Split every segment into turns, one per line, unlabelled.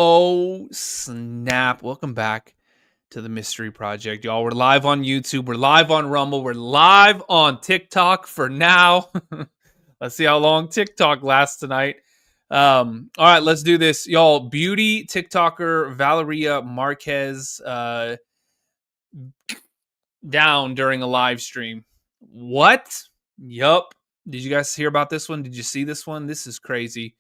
Oh, snap. Welcome back to the Mystery Project, y'all. We're live on YouTube. We're live on Rumble. We're live on TikTok for now. Let's see how long TikTok lasts tonight. All right, let's do this. Y'all, beauty TikToker Valeria Marquez down during a live stream. What? Yup. Did you guys hear about this one? Did you see this one? This is crazy.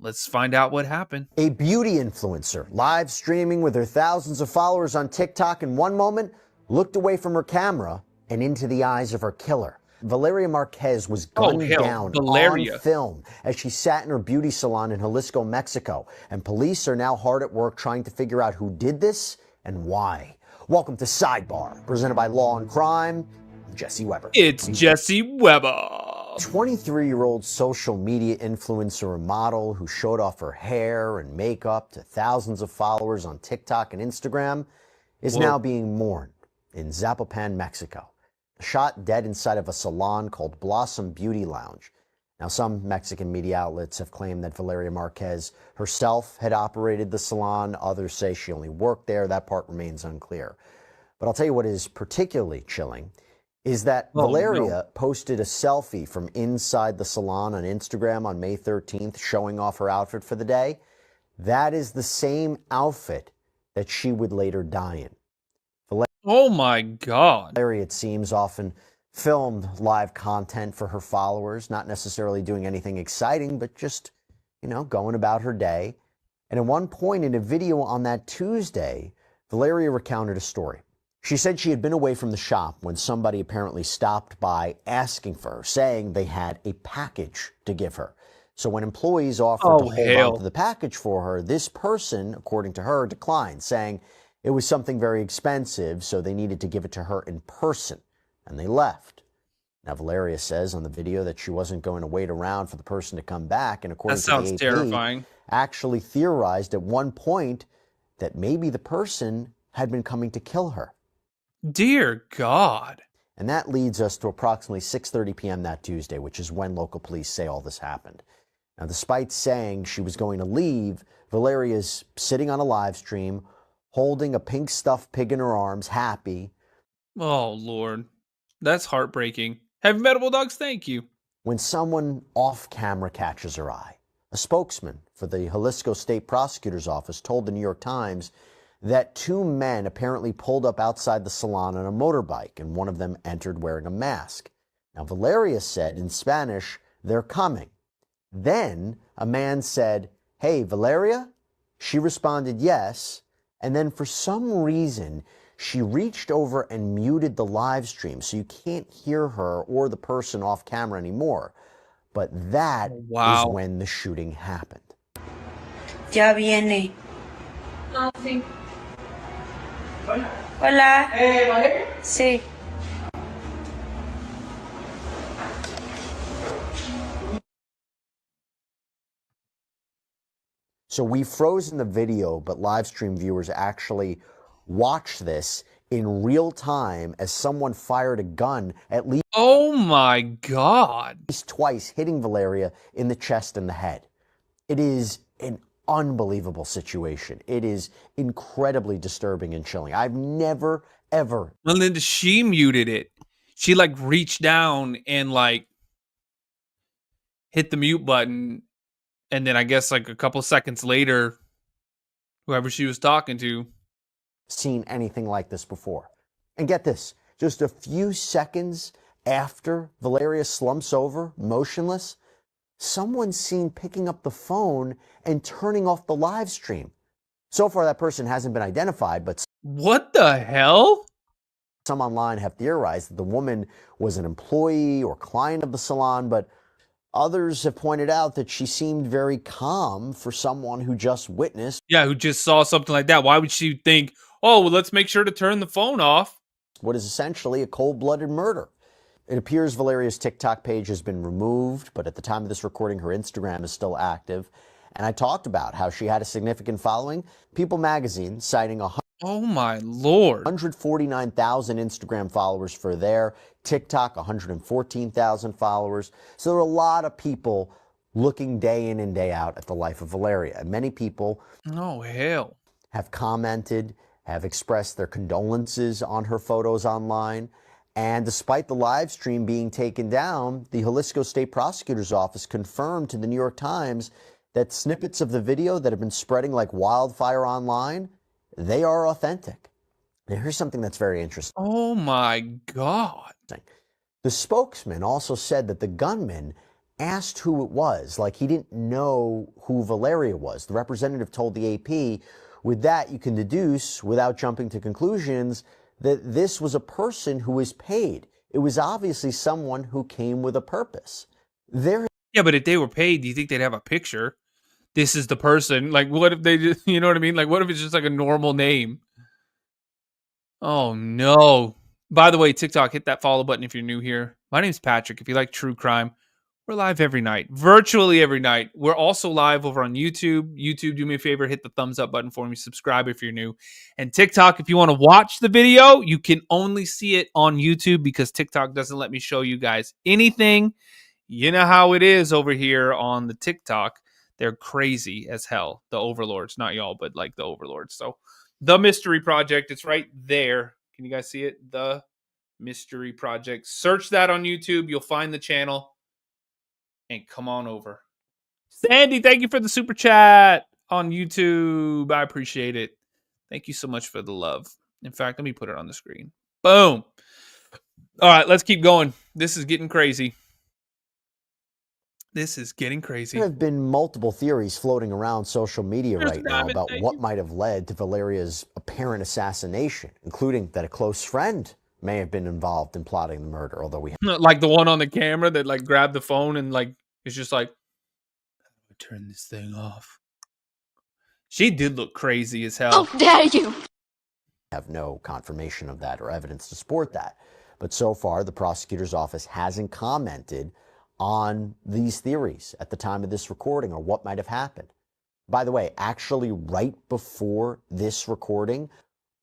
Let's find out what happened.
A beauty influencer live streaming with her thousands of followers on TikTok in one moment looked away from her camera and into the eyes of her killer. Valeria Marquez was gunned down on film as she sat in her beauty salon in Jalisco, Mexico. And police are now hard at work trying to figure out who did this and why. Welcome to Sidebar, presented by Law and Crime. I'm Jesse Weber.
It's Jesse Weber.
23-year-old social media influencer and model who showed off her hair and makeup to thousands of followers on TikTok and Instagram is now being mourned in Zapopan, Mexico. Shot dead inside of a salon called Blossom Beauty Lounge. Now, some Mexican media outlets have claimed that Valeria Marquez herself had operated the salon. Others say she only worked there. That part remains unclear. But I'll tell you what is particularly chilling is that Valeria posted a selfie from inside the salon on Instagram on May 13th, showing off her outfit for the day. That is the same outfit that she would later die in.
Oh my God.
Valeria, it seems, often filmed live content for her followers, not necessarily doing anything exciting, but just, going about her day. And at one point in a video on that Tuesday, Valeria recounted a story. She said she had been away from the shop when somebody apparently stopped by asking for her, saying they had a package to give her. So when employees offered to hold on to the package for her, this person, according to her, declined, saying it was something very expensive, so they needed to give it to her in person, and they left. Now, Valeria says on the video that she wasn't going to wait around for the person to come back, and according to the AP,
terrifying.
Actually theorized at one point that maybe the person had been coming to kill her.
Dear God.
And that leads us to approximately 6:30 p.m. that Tuesday, which is when local police say all this happened. Now, despite saying she was going to leave, Valeria's sitting on a live stream, holding a pink stuffed pig in her arms, happy.
Oh, Lord. That's heartbreaking. Heavy Metal Bulldogs, thank you.
When someone off camera catches her eye. A spokesman for the Jalisco State Prosecutor's Office told the New York Times that two men apparently pulled up outside the salon on a motorbike, and one of them entered wearing a mask. Now, Valeria said in Spanish, "They're coming." Then a man said, "Hey, Valeria?" She responded, "Yes." And then for some reason, she reached over and muted the live stream, so you can't hear her or the person off camera anymore. But that is when the shooting happened.
Ya viene. Ah, sí. Hola. ¿Valeria? Sí.
So we've frozen the video, but live stream viewers actually watch this in real time as someone fired a gun at least
twice,
hitting Valeria in the chest and the head. It is an unbelievable situation. It is incredibly disturbing and chilling. I've never, ever.
And then she muted it. She reached down and hit the mute button. And then I guess a couple seconds later, whoever she was talking to.
Seen anything like this before. And get this, just a few seconds after Valeria slumps over, motionless, someone's seen picking up the phone and turning off the live stream. So far, that person hasn't been identified, but
what the hell?
Some online have theorized that the woman was an employee or client of the salon, but others have pointed out that she seemed very calm for someone who just witnessed.
Yeah, who just saw something like that. Why would she think, oh, well, let's make sure to turn the phone off?
What is essentially a cold-blooded murder. It appears Valeria's TikTok page has been removed, but at the time of this recording, her Instagram is still active. And I talked about how she had a significant following. People magazine citing
oh my Lord.
149,000 Instagram followers for their TikTok, 114,000 followers. So there are a lot of people looking day in and day out at the life of Valeria. And many people
Oh, hell.
have commented, have expressed their condolences on her photos online. And despite the live stream being taken down, the Jalisco State Prosecutor's Office confirmed to the New York Times that snippets of the video that have been spreading like wildfire online, they are authentic. Now, here's something that's very interesting.
Oh, my God.
The spokesman also said that the gunman asked who it was, like he didn't know who Valeria was. The representative told the AP, with that, you can deduce, without jumping to conclusions, that this was a person who was paid. It was obviously someone who came with a purpose.
Yeah, but if they were paid, do you think they'd have a picture? This is the person. Like, what if they just, you know what I mean? Like, what if it's just like a normal name? Oh, no. By the way, TikTok, hit that follow button if you're new here. My name's Patrick. If you like true crime, we're live every night, virtually every night. We're also live over on YouTube. YouTube, do me a favor, hit the thumbs up button for me. Subscribe if you're new. And TikTok, if you want to watch the video, you can only see it on YouTube because TikTok doesn't let me show you guys anything. You know how it is over here on the TikTok. They're crazy as hell. The overlords, not y'all, but like the overlords. So the Mystery Project, it's right there. Can you guys see it? The Mystery Project. Search that on YouTube. You'll find the channel. And come on over. Sandy, thank you for the super chat on YouTube. I appreciate it. Thank you so much for the love. In fact, let me put it on the screen. Boom. All right, let's keep going. This is getting crazy. This is getting crazy.
There have been multiple theories floating around social media right now about what might have led to Valeria's apparent assassination, including that a close friend may have been involved in plotting the murder, although we
like the one on the camera that like grabbed the phone and like it's just like, how do I turn this thing off? She did look crazy as hell.
How dare you!
have no confirmation of that or evidence to support that. But so far, the prosecutor's office hasn't commented on these theories at the time of this recording or what might have happened. By the way, actually right before this recording,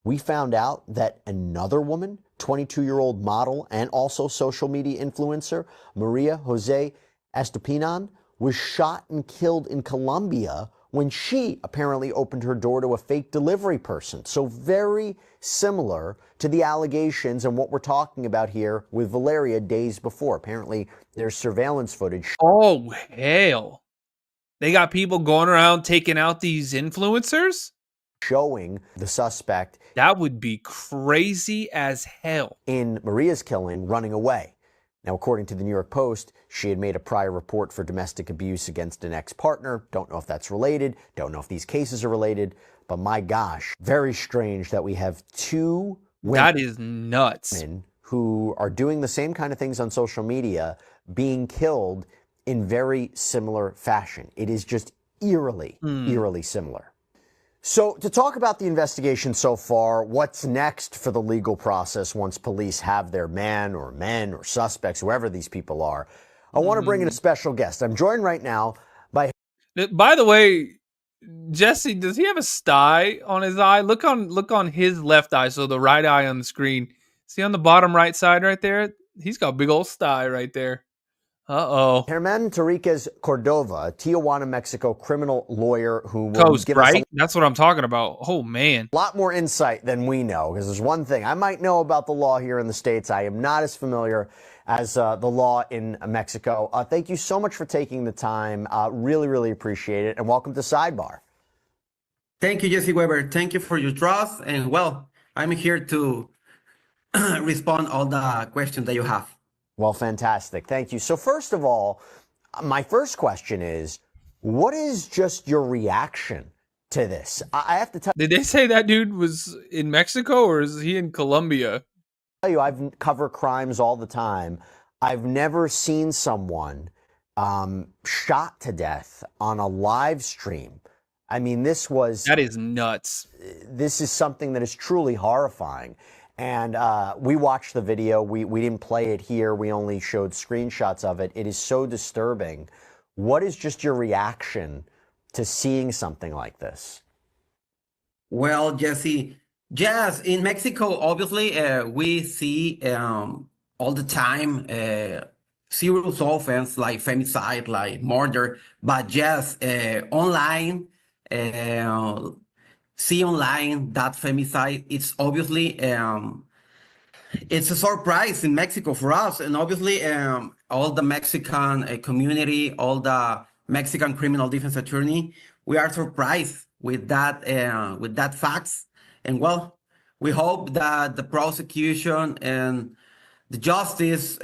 we found out that another woman, 22-year-old model and also social media influencer, Maria Jose Estupinan, was shot and killed in Colombia when she apparently opened her door to a fake delivery person. So very similar to the allegations and what we're talking about here with Valeria days before. Apparently, there's surveillance footage.
Oh, hell. They got people going around taking out these influencers?
Showing the suspect.
That would be crazy as hell.
In Maria's killing, running away. Now, according to the New York Post, she had made a prior report for domestic abuse against an ex-partner. Don't know if that's related. Don't know if these cases are related. But my gosh, very strange that we have two women.
That is nuts.
Who are doing the same kind of things on social media being killed in very similar fashion. It is just eerily similar. So to talk about the investigation so far, what's next for the legal process once police have their man or men or suspects, whoever these people are, I want to bring in a special guest. I'm joined right now by...
By the way, Jesse, does he have a sty on his eye? Look on his left eye, so the right eye on the screen. See on the bottom right side right there? He's got a big old sty right there. Uh-oh.
Germán Enriquez Cordova, a Tijuana, Mexico criminal lawyer who will
Coast,
give
right?
us
That's what I'm talking about. Oh, man.
a lot more insight than we know, because there's one thing I might know about the law here in the States. I am not as familiar as the law in Mexico. Thank you so much for taking the time. Really appreciate it. And welcome to Sidebar.
Thank you, Jesse Weber. Thank you for your trust. And well, I'm here to respond all the questions that you have.
Well, fantastic. Thank you. So first of all, my first question is, what is just your reaction to this? I have to tell
Did they say that dude was in Mexico or is he in Colombia?
you, I've covered crimes all the time. I've never seen someone shot to death on a live stream. I mean,
that is nuts.
This is something that is truly horrifying. And we watched the video. We didn't play it here. We only showed screenshots of it. It is so disturbing. What is just your reaction to seeing something like this?
Well, Jesse, yes, in Mexico, obviously, we see all the time serious offense like femicide, like murder, but just online, see online that femicide, it's obviously it's a surprise in Mexico for us, and obviously all the Mexican community, all the Mexican criminal defense attorney, we are surprised with that facts, and well, we hope that the prosecution and the justice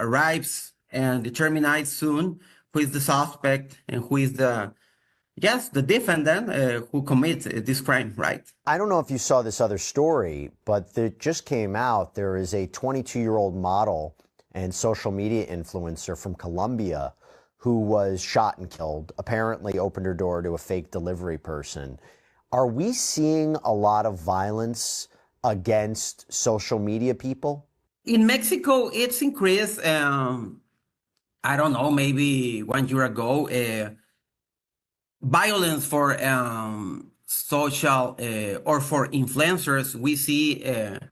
arrives and determines soon who is the suspect and who is the yes the defendant who commits this crime, right?
I don't know if you saw this other story, but it just came out. There is a 22-year-old model and social media influencer from Colombia who was shot and killed, apparently opened her door to a fake delivery person. Are we seeing a lot of violence against social media people?
In Mexico, it's increased. I don't know, maybe 1 year ago, violence for social or for influencers. We see an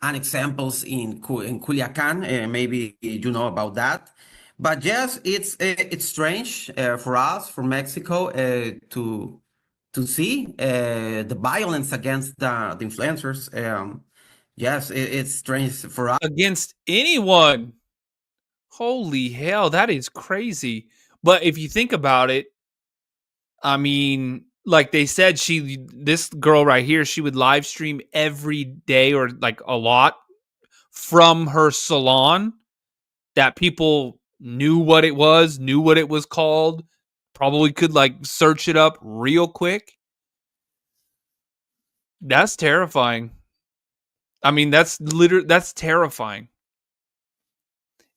examples in Culiacan. Maybe you know about that. But yes, it's strange for us, for Mexico, to see the violence against the influencers. Yes, it's strange for us.
Against anyone. Holy hell, that is crazy. But if you think about it, I mean, like they said, this girl right here, she would live stream every day or like a lot from her salon that people knew what it was called, probably could like search it up real quick. That's terrifying. I mean, that's terrifying.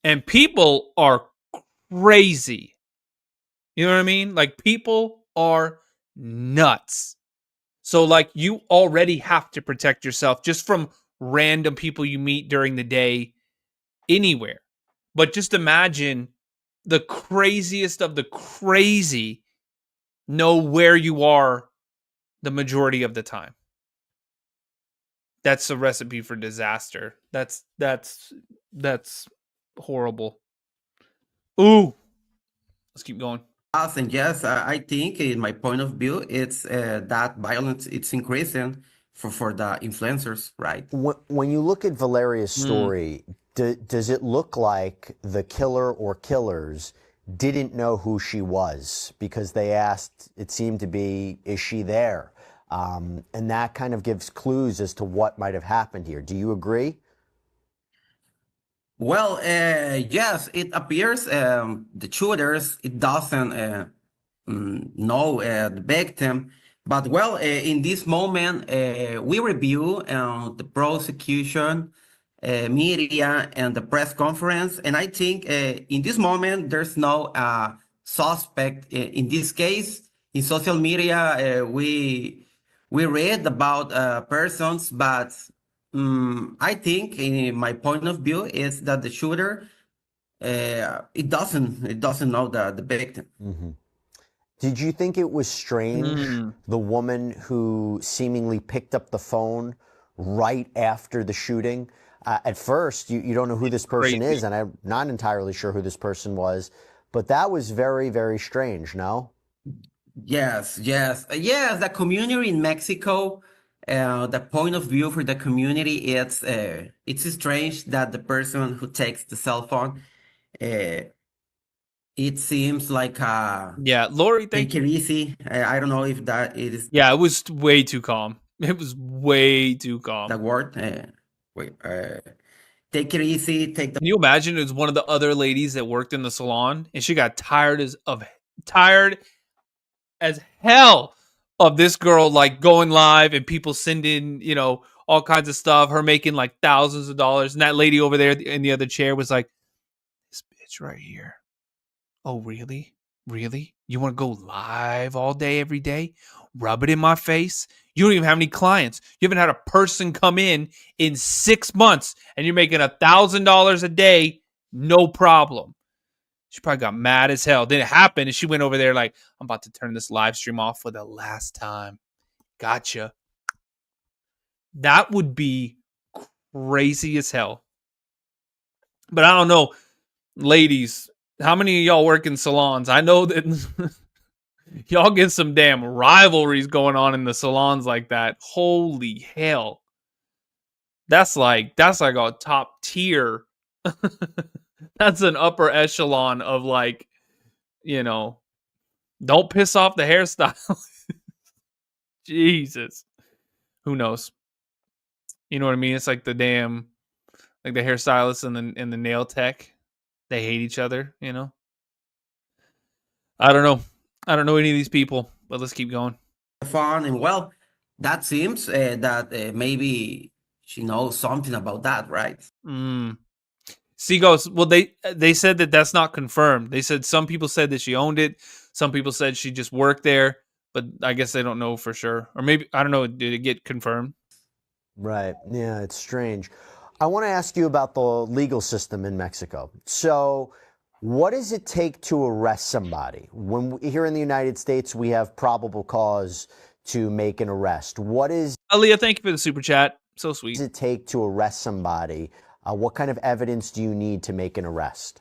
And people are crazy. You know what I mean? Like people are nuts. So like you already have to protect yourself just from random people you meet during the day anywhere. But just imagine the craziest of the crazy know where you are the majority of the time. That's a recipe for disaster. That's horrible. Ooh. Let's keep going.
And yes, I think in my point of view, it's that violence it's increasing for the influencers, right?
When you look at Valeria's story, does it look like the killer or killers didn't know who she was because they asked, it seemed to be, is she there? And that kind of gives clues as to what might have happened here. Do you agree?
Well, yes, it appears the shooters it doesn't know the victim, but well, in this moment, we review the prosecution, media, and the press conference, and I think in this moment there's no suspect. In this case, in social media, we read about persons, but I think, in my point of view, is that the shooter it doesn't know the victim.
Mm-hmm. Did you think it was strange, the woman who seemingly picked up the phone right after the shooting? At first, you don't know who this person is, and I'm not entirely sure who this person was, but that was very, very strange, no?
Yes. The community in Mexico, the point of view for the community, it's strange that the person who takes the cell phone, it seems like
Yeah, Lori,
take it easy. I don't know if that it is
yeah, it was way too calm. It was way too calm.
the word. Take it easy.
Can you imagine it was one of the other ladies that worked in the salon and she got tired as hell of this girl like going live and people sending, all kinds of stuff, her making like thousands of dollars. And that lady over there in the other chair was like, this bitch right here. Oh, really? Really? You want to go live all day, every day? Rub it in my face? You don't even have any clients. You haven't had a person come in 6 months and you're making $1,000 a day. No problem. She probably got mad as hell. Then it happened and she went over there like, I'm about to turn this live stream off for the last time. Gotcha. That would be crazy as hell. But I don't know. ladies, how many of y'all work in salons? I know that y'all get some damn rivalries going on in the salons like that. Holy hell. That's like a top tier. That's an upper echelon of like, you know, don't piss off the hairstyle. Jesus. Who knows? You know what I mean? It's like the damn, like the hairstylist and the nail tech. They hate each other, you know? I don't know. I don't know any of these people, but let's keep going.
Fun, and well, that seems that maybe she knows something about that, right?
Seagulls. Well, they said that that's not confirmed. They said some people said that she owned it. Some people said she just worked there, but I guess they don't know for sure. Or maybe, I don't know. Did it get confirmed?
Right. Yeah, it's strange. I want to ask you about the legal system in Mexico. So, what does it take to arrest somebody? Here in the United States, we have probable cause to make an arrest. What is
Aaliyah, thank you for the super chat. So sweet.
it take to arrest somebody? What kind of evidence do you need to make an arrest?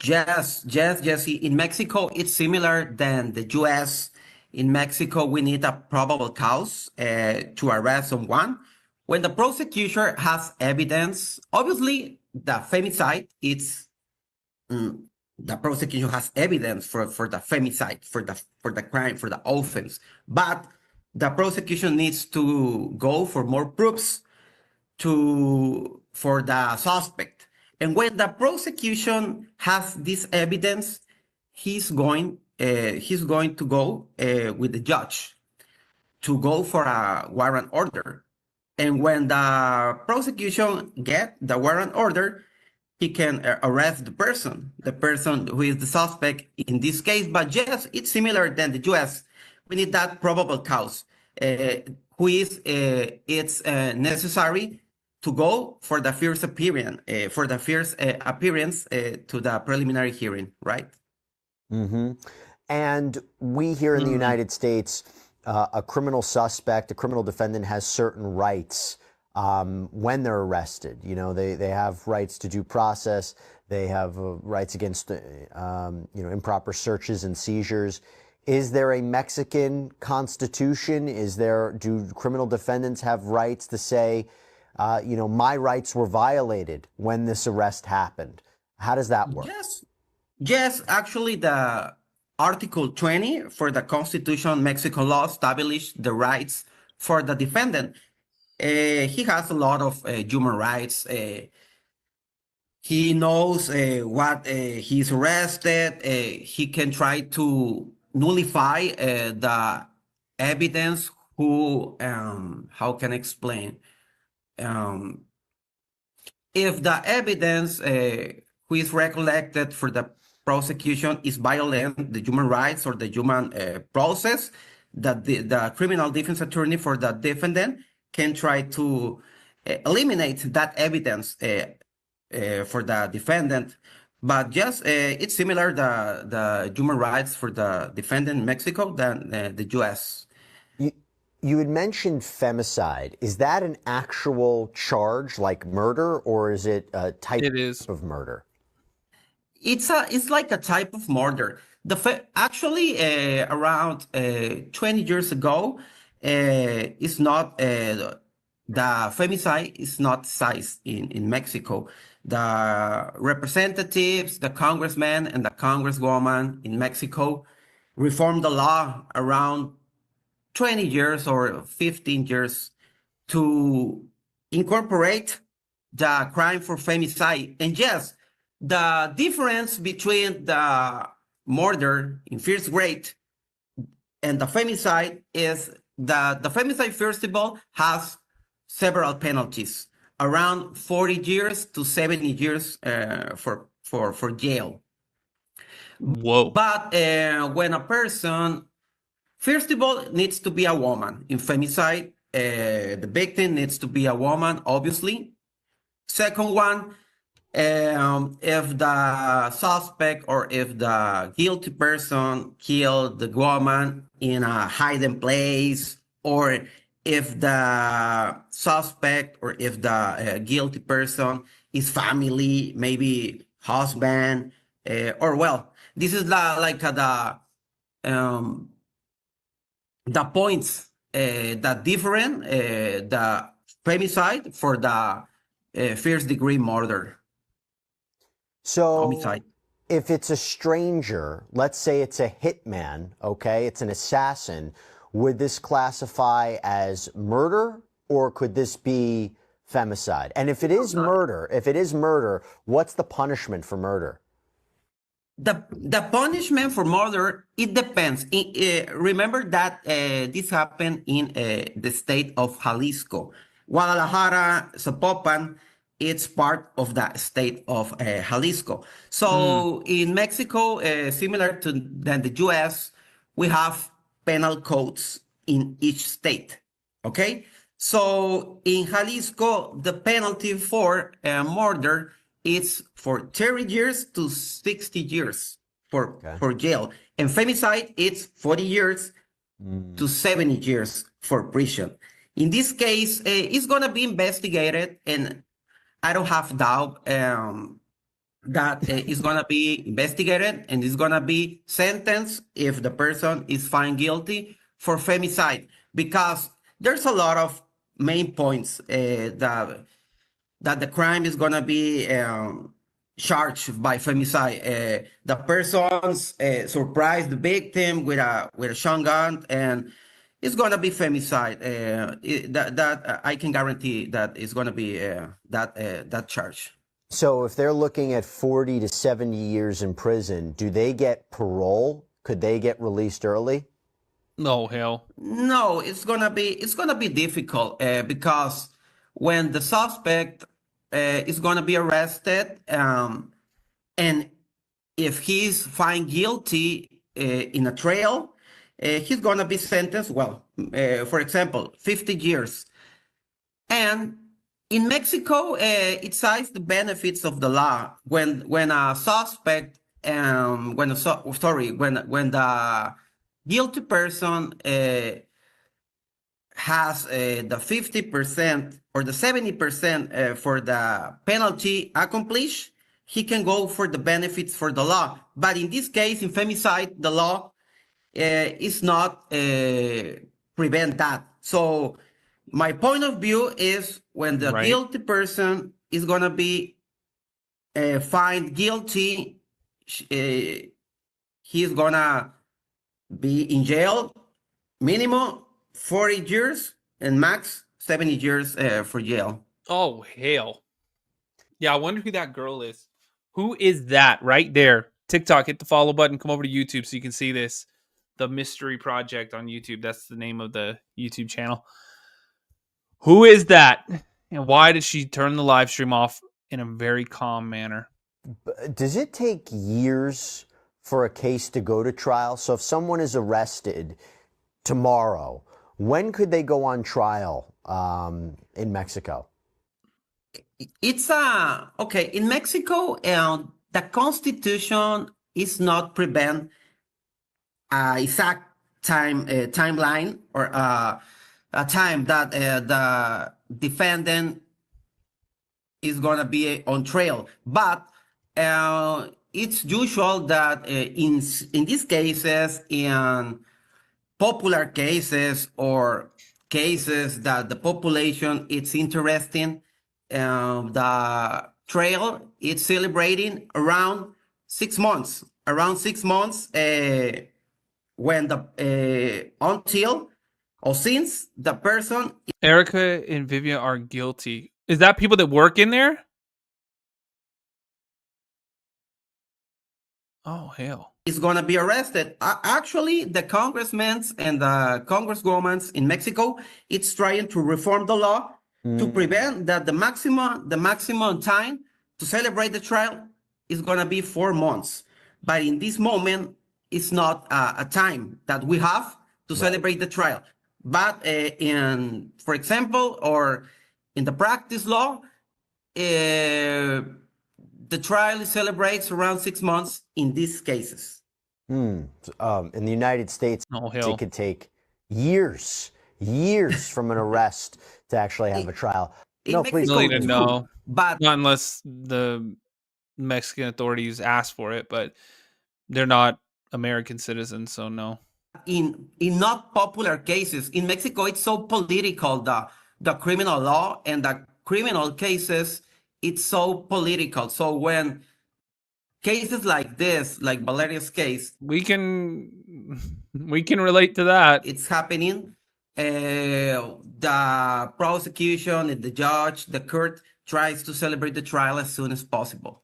Yes, Jesse. In Mexico, it's similar than the US. In Mexico, we need a probable cause to arrest someone. When the prosecution has evidence, obviously the femicide, the prosecution has evidence for the femicide, for the crime, for the offense. But the prosecution needs to go for more proofs for the suspect. And when the prosecution has this evidence, he's going to go with the judge to go for a warrant order. And when the prosecution get the warrant order, he can arrest the person who is the suspect in this case. But yes, it's similar than the US. We need that probable cause, it's necessary to go for the first appearance, to the preliminary hearing, right?
Mm-hmm. And we here in the United States, a criminal suspect, a criminal defendant has certain rights when they're arrested. You know, they have rights to due process. They have rights against, improper searches and seizures. Is there a Mexican constitution? Do criminal defendants have rights to say, my rights were violated when this arrest happened? How does that work?
Yes, actually, the Article 20 for the Constitution, Mexican law, established the rights for the defendant. He has a lot of human rights. He knows what he's arrested. He can try to nullify the evidence. How can I explain? If the evidence who is recollected for the prosecution is violent the human rights or the human process, that the criminal defense attorney for the defendant can try to eliminate that evidence for the defendant. But yes, it's similar the human rights for the defendant in Mexico than the US.
You had mentioned femicide. Is that an actual charge like murder, or is it a type of murder?
It's like a type of murder. Actually, around 20 years ago, it's not the femicide is not sized in Mexico. The representatives, the congressmen, and the congresswoman in Mexico reformed the law around 20 years or 15 years to incorporate the crime for femicide. And yes, the difference between the murder in first grade and the femicide is that the femicide, first of all, has several penalties, around 40 years to 70 years for jail.
Whoa.
But when a person, first of all, needs to be a woman. In femicide, the victim needs to be a woman, obviously. Second one, if the suspect or if the guilty person killed the woman in a hidden place, or if the suspect or if the guilty person is family, maybe husband, or well, this is the points that different the femicide for the first degree murder.
So
Homicide.
if it's a stranger, let's say it's a hitman, okay, it's an assassin, would this classify as murder or could this be femicide? And if it is murder, what's the punishment for murder?
The punishment for murder, it depends. Remember that this happened in the state of Jalisco. Guadalajara, Zapopan, it's part of the state of Jalisco. So in Mexico, similar to than the US, we have penal codes in each state. Okay? So in Jalisco, the penalty for murder is for 30 years to 60 years for jail. And femicide, it's 40 years to 70 years for prison. In this case, it's going to be investigated, and I don't have doubt that it's going to be investigated and it's going to be sentenced if the person is found guilty for femicide, because there's a lot of main points that the crime is going to be charged by femicide. The person's surprised the victim with a shotgun, and it's going to be femicide. That I can guarantee that it's going to be that charge.
So if they're looking at 40 to 70 years in prison, do they get parole? Could they get released early?
No, hell.
No, it's gonna be difficult because when the suspect is gonna be arrested, and if he's found guilty in a trial, he's gonna be sentenced. Well, for example, 50 years. And in Mexico, it cites the benefits of the law when a suspect, when the guilty person has the 50% or the 70% for the penalty accomplished, he can go for the benefits for the law. But in this case, in femicide, the law is not prevent that. So my point of view is when the guilty person is going to be found guilty, he's going to be in jail, minimum 40 years and max 70 years for jail.
Oh, hell. Yeah, I wonder who that girl is. Who is that right there? TikTok, hit the follow button. Come over to YouTube so you can see this. The Mystery Project on YouTube. That's the name of the YouTube channel. Who is that? And why did she turn the live stream off in a very calm manner?
Does it take years for a case to go to trial? So if someone is arrested tomorrow, when could they go on trial in Mexico?
It's okay. In Mexico, the Constitution is not prevent exact timeline or a time that the defendant is gonna be on trial, but it's usual that in these cases, in popular cases or cases that the population is interested in, the trial is celebrating around 6 months. Around 6 months when the until or since the person.
Erica and Vivian are guilty. Is that people that work in there? Oh, hell.
Is going to be arrested. Actually, the congressmen and the congresswomen in Mexico, it's trying to reform the law to prevent that the maximum time to celebrate the trial is going to be 4 months. But in this moment, it's not a time that we have to celebrate the trial. But for example, or in the practice law, the trial celebrates around 6 months in these cases.
In the United States, it could take years from an arrest to actually have a trial.
No, please. No, but not unless the Mexican authorities ask for it, but they're not American citizens, so no.
In not popular cases in Mexico, it's so political, the criminal law and the criminal cases, it's so political. So when cases like this, like Valeria's case,
we can relate to that.
It's happening. The prosecution and the judge, the court tries to celebrate the trial as soon as possible.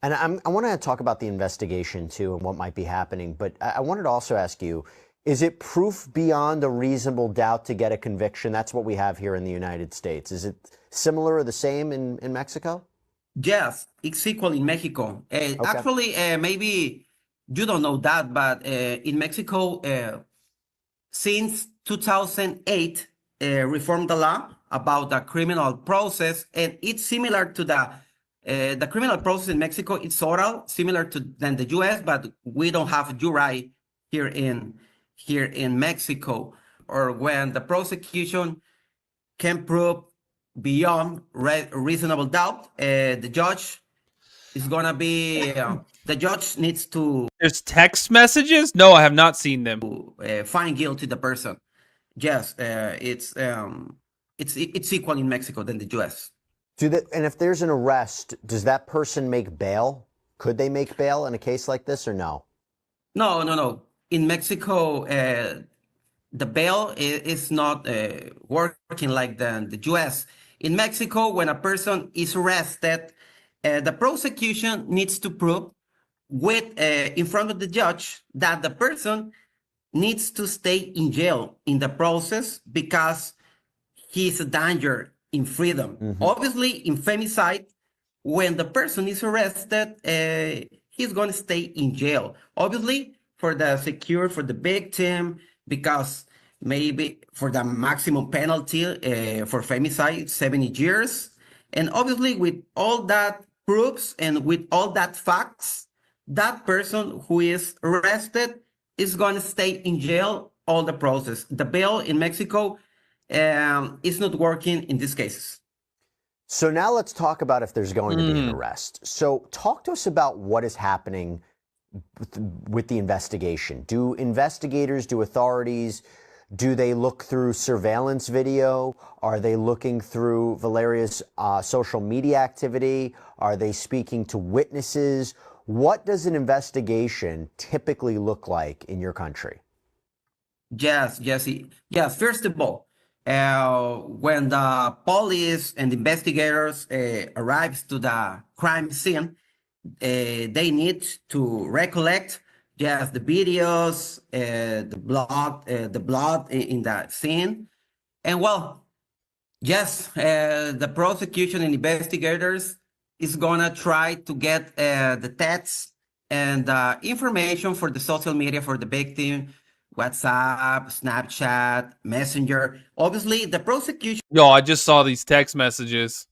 And I want to talk about the investigation too and what might be happening, but I wanted to also ask you, is it proof beyond a reasonable doubt to get a conviction? That's what we have here in the United States. Is it similar or the same in Mexico?
Yes, it's equal in Mexico. Actually, maybe you don't know that, but in Mexico, since 2008, reformed the law about the criminal process, and it's similar to the criminal process in Mexico. It's oral, similar to than the U.S., but we don't have jury here in Mexico, or when the prosecution can prove beyond reasonable doubt, the judge is gonna be the judge needs to
There's text messages? No, I have not seen them.
find guilty the person. Yes, it's equal in Mexico than the U.S.
And if there's an arrest, does that person make bail? Could they make bail in a case like this or no?
No. In Mexico, the bail is not working like the U.S. In Mexico, when a person is arrested, the prosecution needs to prove with in front of the judge that the person needs to stay in jail in the process because he's a danger in freedom. Mm-hmm. Obviously, in femicide, when the person is arrested, he's going to stay in jail. Obviously, for the victim, because maybe for the maximum penalty for femicide, 70 years. And obviously, with all that proofs and with all that facts, that person who is arrested is going to stay in jail all the process. The bail in Mexico is not working in these cases.
So now let's talk about if there's going to be an arrest. So talk to us about what is happening with the investigation. Do authorities, do they look through surveillance video? Are they looking through Valeria's social media activity? Are they speaking to witnesses? What does an investigation typically look like in your country?
Yes, Jesse. Yes, first of all, when the police and investigators arrives to the crime scene, they need to recollect the videos, the blood in the scene, and well, yes, the prosecution and investigators is gonna try to get the texts and information for the social media for the victim, WhatsApp, Snapchat, Messenger. Obviously, the prosecution.
Yo, I just saw these text messages.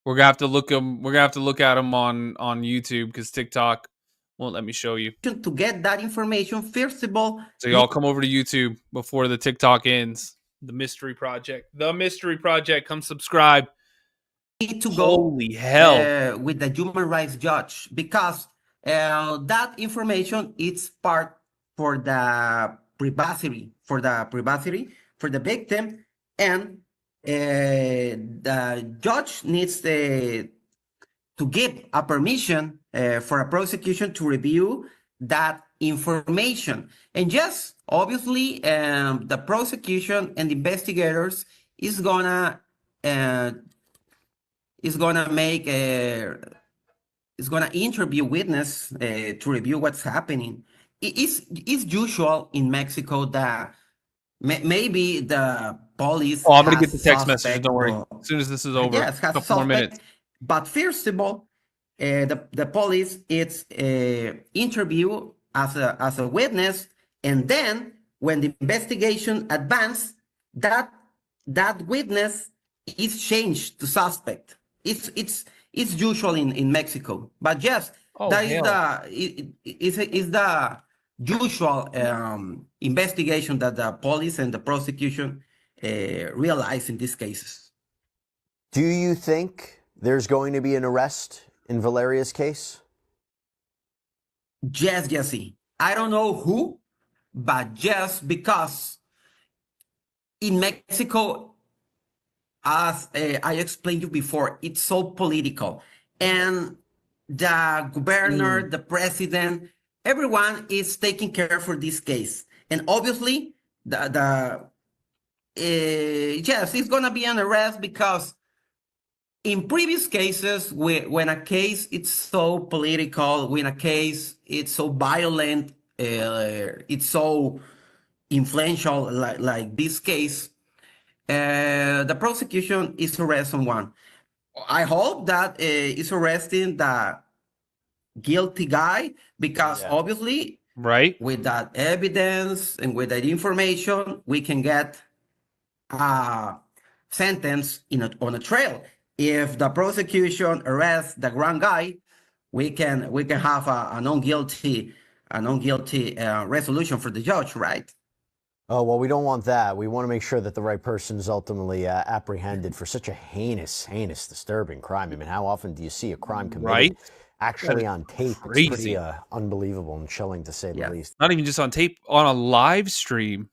We're gonna have to look them. We're gonna have to look at them on YouTube because TikTok won't let me show you.
To get that information, first of all,
so y'all come over to YouTube before the TikTok ends. The Mystery Project. Come subscribe.
Need to
Holy hell!
With the human rights judge, because that information is part for the privacy for the victim, and the judge needs to give a permission for a prosecution to review that information. And yes, obviously, the prosecution and the investigators is gonna interview witness to review what's happening. It's usual in Mexico that maybe the police.
Oh, I'm gonna get the text message. Don't worry. As soon as this is over,
yes,
a couple more minutes.
But first of all, the police it's interview as a witness, and then when the investigation advances, that witness is changed to suspect. It's usual in Mexico, but yes, that is the usual investigation that the police and the prosecution realize in these cases.
Do you think there's going to be an arrest in Valeria's case?
Yes, Jesse. I don't know who, but yes, because in Mexico, as I explained you before, it's so political. And the governor, the president, everyone is taking care for this case. And obviously, yes, it's gonna be an arrest because in previous cases, when a case it's so political, when a case it's so violent, it's so influential, like this case, the prosecution is arrest someone. I hope that is arresting the guilty guy because obviously,
Right?
with that evidence and with that information, we can get a sentence on a trail. If the prosecution arrests the wrong guy, we can have a non-guilty resolution for the judge, right?
Oh, well, we don't want that. We want to make sure that the right person is ultimately apprehended for such a heinous, disturbing crime. I mean, how often do you see a crime committed actually on tape?
Crazy.
It's pretty unbelievable and chilling, to say the least.
Not even just on tape, on a live stream.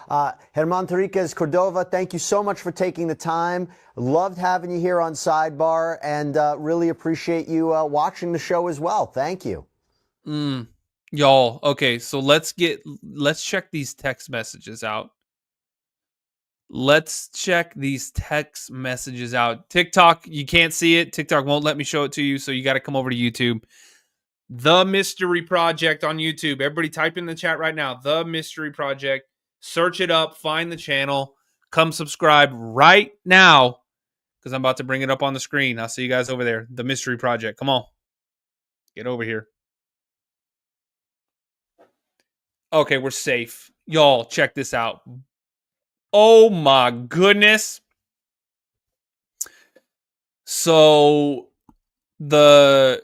Germán Enriquez Cordova, thank you so much for taking the time. Loved having you here on Sidebar, and really appreciate you watching the show as well. Thank you.
Y'all, okay, so let's check these text messages out. Let's check these text messages out. TikTok, you can't see it. TikTok won't let me show it to you, so you got to come over to YouTube. The Mystery Project on YouTube. Everybody type in the chat right now. The Mystery Project. Search it up. Find the channel. Come subscribe right now because I'm about to bring it up on the screen. I'll see you guys over there. The Mystery Project. Come on. Get over here. Okay, we're safe. Y'all, check this out. Oh my goodness. So the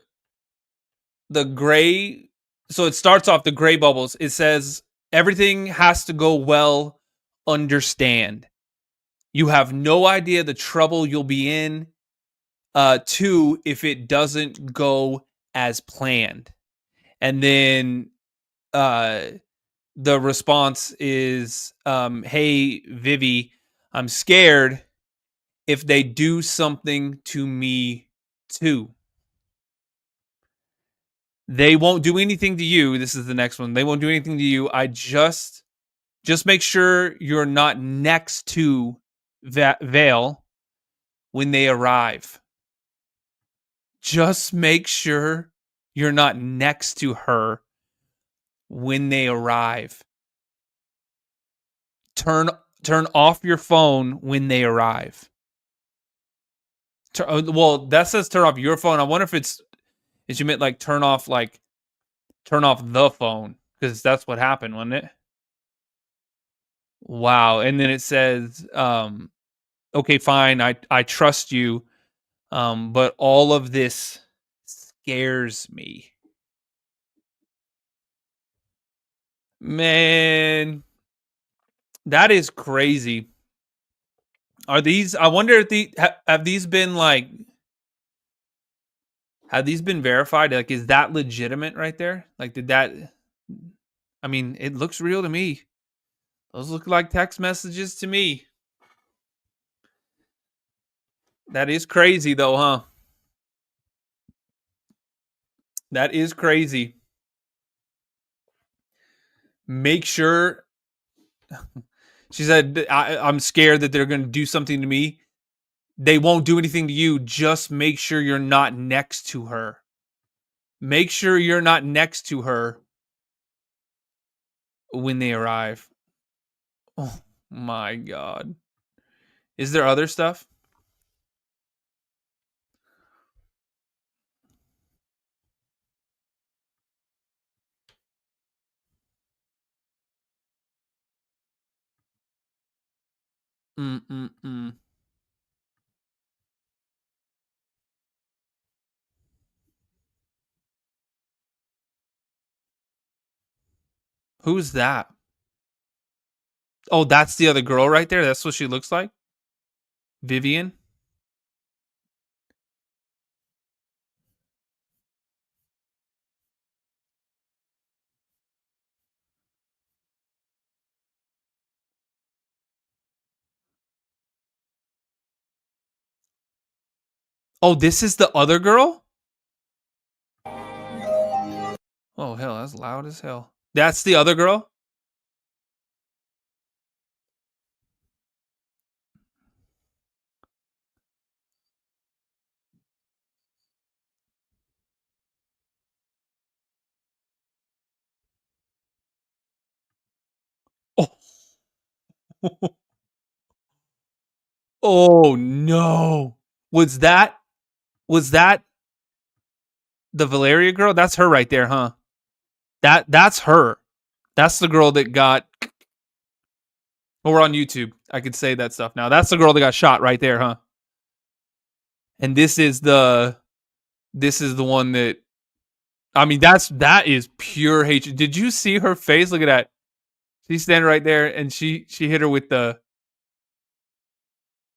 gray, so it starts off the gray bubbles. It says everything has to go well, understand. You have no idea the trouble you'll be in. Two, if it doesn't go as planned. And then the response is, hey, Vivi, I'm scared if they do something to me too. They won't do anything to you. This is the next one. They won't do anything to you. I just make sure you're not next to Vale when they arrive. Just make sure you're not next to her when they arrive. Turn off your phone when they arrive. Well, that says turn off your phone. I wonder if you meant like turn off the phone, because that's what happened, wasn't it? Wow. And then it says, okay, fine, I trust you, but all of this scares me. Man, that is crazy. Are these? I wonder if have these been like? Have these been verified? Like, is that legitimate right there? Like, did that? I mean, it looks real to me. Those look like text messages to me. That is crazy, though, huh? That is crazy. Make sure. She said, I'm scared that they're going to do something to me. They won't do anything to you. Just make sure you're not next to her. Make sure you're not next to her when they arrive. Oh my God. Is there other stuff? Who's that? Oh, that's the other girl right there. That's what she looks like. Vivian. Oh, this is the other girl? Oh, hell, that's loud as hell. That's the other girl? Oh. Oh, no. Was that the Valeria girl? That's her right there, huh? That's her. That's the girl that got. Well, we're on YouTube. I could say that stuff now. That's the girl that got shot right there, huh? And this is the one that. I mean, that is pure hatred. Did you see her face? Look at that. She's standing right there, and she hit her with the.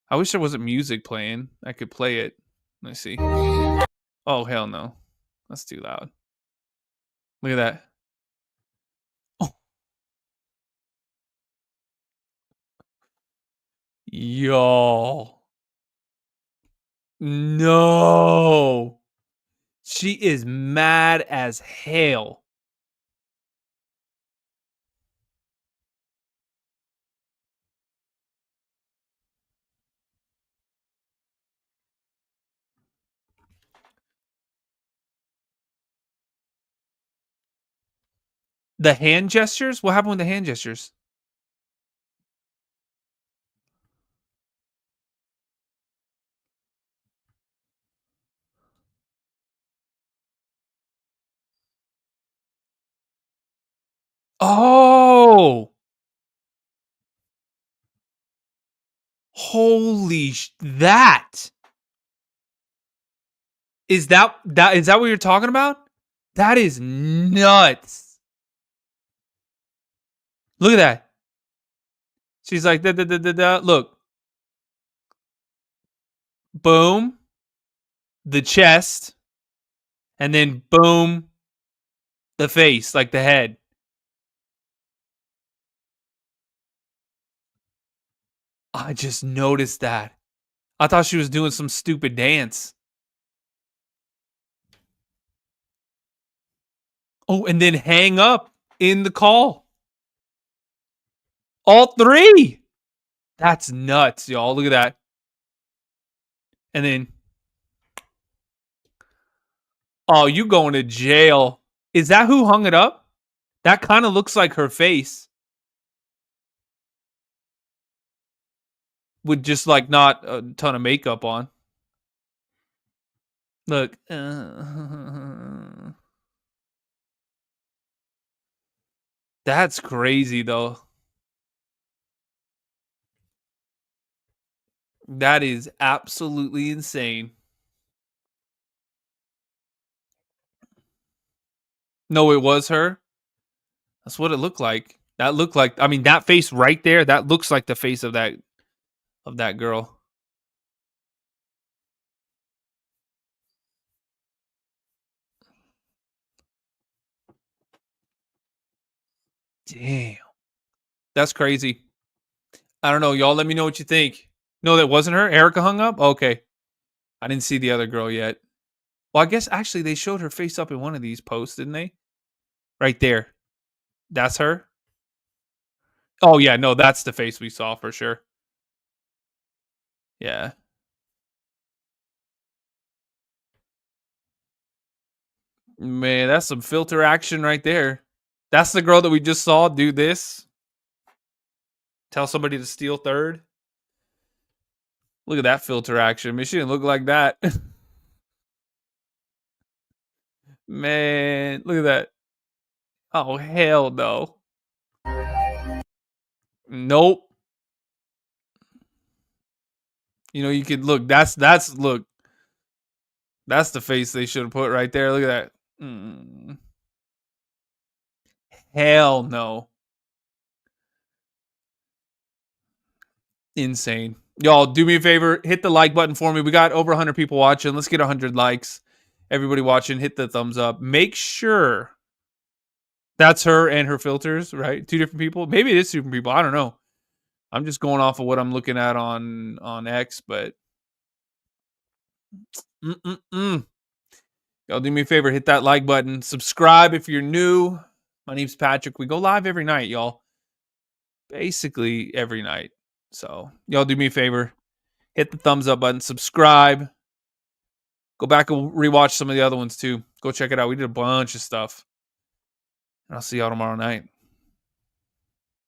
I wish there wasn't music playing. I could play it. Let's see. Oh, hell no. That's too loud. Look at that. Oh. Yo. No. She is mad as hell. The hand gestures? What happened with the hand gestures? Oh. Holy that. Is that what you're talking about? That is nuts. Look at that. She's like da da da da da. Look. Boom. The chest. And then boom. The face, like the head. I just noticed that. I thought she was doing some stupid dance. Oh, and then hang up in the call. All three. That's nuts, y'all. Look at that. And then, oh, you going to jail. Is that who hung it up? That kind of looks like her face. With just like not a ton of makeup on. Look. That's crazy, though. That is absolutely insane. No, it was her. That's what it looked like. That looked like, I mean, that face right there, that looks like the face of that girl. Damn. That's crazy. I don't know. Y'all let me know what you think. No, that wasn't her? Erica hung up? Okay. I didn't see the other girl yet. Well, I guess actually they showed her face up in one of these posts, didn't they? Right there. That's her? Oh, yeah. No, that's the face we saw for sure. Yeah. Man, that's some filter action right there. That's the girl that we just saw do this. Tell somebody to steal third. Look at that filter action. Man, she didn't look like that. Man, look at that. Oh, hell no. Nope. You know, you could look. That's look. That's the face they should have put right there. Look at that. Hell no. Insane. Y'all, do me a favor. Hit the like button for me. We got over 100 people watching. Let's get 100 likes. Everybody watching, hit the thumbs up. Make sure that's her and her filters, right? Two different people. Maybe it is two different people. I don't know. I'm just going off of what I'm looking at on X, but Y'all do me a favor, hit that like button. Subscribe if you're new. My name's Patrick. We go live every night, y'all. Basically every night. So y'all do me a favor. Hit the thumbs up button. Subscribe. Go back and rewatch some of the other ones too. Go check it out. We did a bunch of stuff. And I'll see y'all tomorrow night.